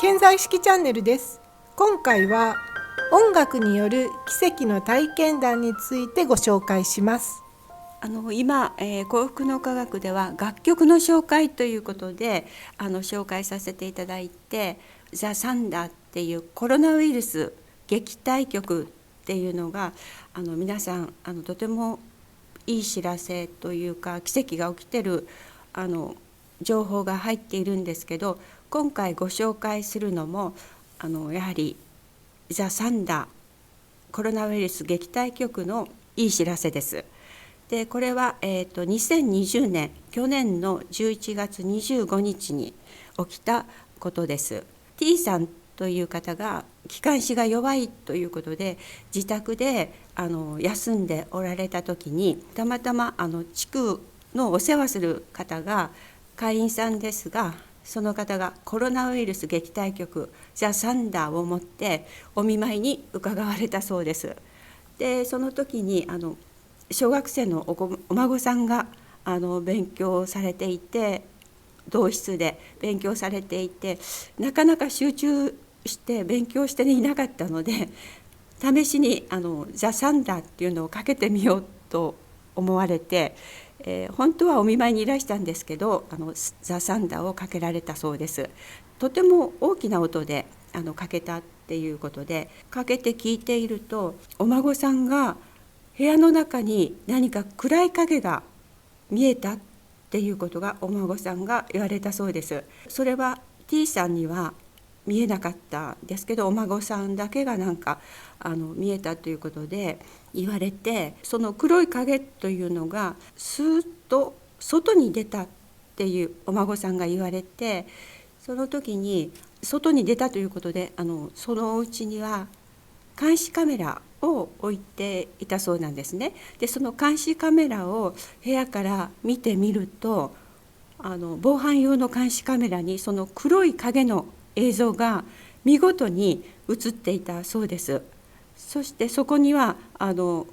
健在式チャンネルです。今回は音楽による奇跡の体験談についてご紹介します。今、幸福の科学では楽曲の紹介ということで紹介させていただいて、ザ・サンダーっていうコロナウイルス撃退曲っていうのが皆さんとてもいい知らせというか奇跡が起きてる情報が入っているんですけど、今回ご紹介するのもやはりザ・サンダーコロナウイルス撃退曲のいい知らせです。でこれは、2020年去年の11月25日に起きたことです。 T さんという方が気管支が弱いということで自宅で休んでおられた時に、たまたま地区のお世話する方が会員さんですが、その方がコロナウイルス撃退曲ザ・サンダーを持ってお見舞いに伺われたそうです。でその時に小学生のお孫さんが勉強されていて、同室で勉強されていて、なかなか集中して勉強していなかったので、試しにザ・サンダーっていうのをかけてみようと思われて、本当はお見舞いにいらしたんですけどザ・サンダーをかけられたそうです。とても大きな音でかけたっていうことで、かけて聞いているとお孫さんが部屋の中に何か暗い影が見えたっていうことがお孫さんが言われたそうです。それは T さんには見えなかったんですけど、お孫さんだけがなんか見えたということで言われて、その黒い影というのがスーッと外に出たっていうお孫さんが言われて、その時に外に出たということでそのお家には監視カメラを置いていたそうなんですね。でその監視カメラを部屋から見てみると防犯用の監視カメラにその黒い影の映像が見事に映っていたそうです。そしてそこには門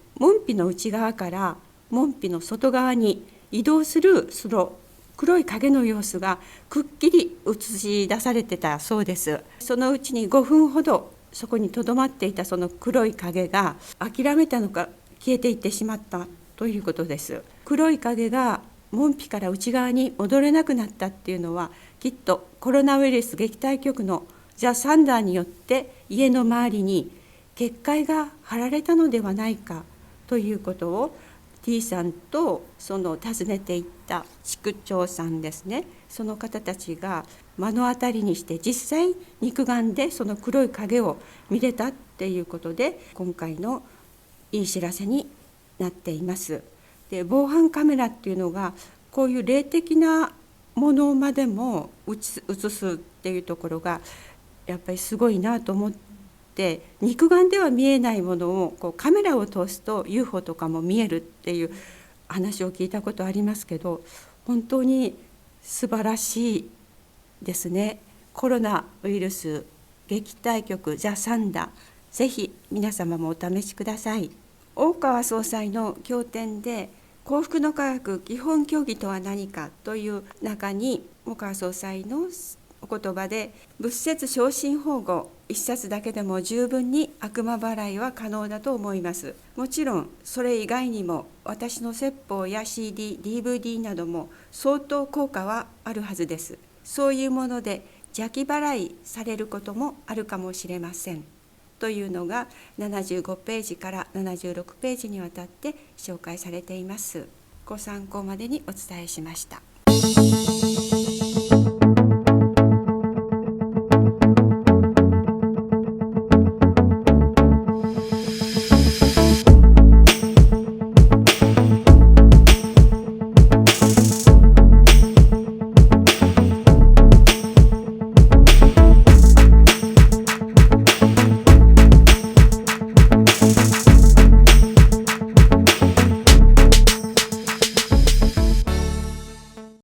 扉の内側から門扉の外側に移動するその黒い影の様子がくっきり映し出されてたそうです。そのうちに5分ほどそこにとどまっていたその黒い影が諦めたのか消えていってしまったということです。黒い影が門扉から内側に戻れなくなったっていうのは、きっとコロナウイルス撃退局のザ・サンダーによって家の周りに結界が張られたのではないかということを T さんとその訪ねていった地区長さんですね、その方たちが目の当たりにして実際肉眼でその黒い影を見れたっていうことで今回のいい知らせになっています。で防犯カメラっていうのがこういう霊的なものまでも映すっていうところがやっぱりすごいなと思って、肉眼では見えないものをこうカメラを通すと UFO とかも見えるっていう話を聞いたことありますけど、本当に素晴らしいですね。コロナウイルス撃退局ザ・サンダー、ぜひ皆様もお試しください。大川総裁の経典で幸福の科学基本教義とは何かという中に、大川総裁のお言葉で仏説昇進法語一冊だけでも十分に悪魔払いは可能だと思います。もちろんそれ以外にも私の説法や CD、DVD なども相当効果はあるはずです。そういうもので邪気払いされることもあるかもしれませんというのが75ページから76ページにわたって紹介されています。ご参考までにお伝えしました。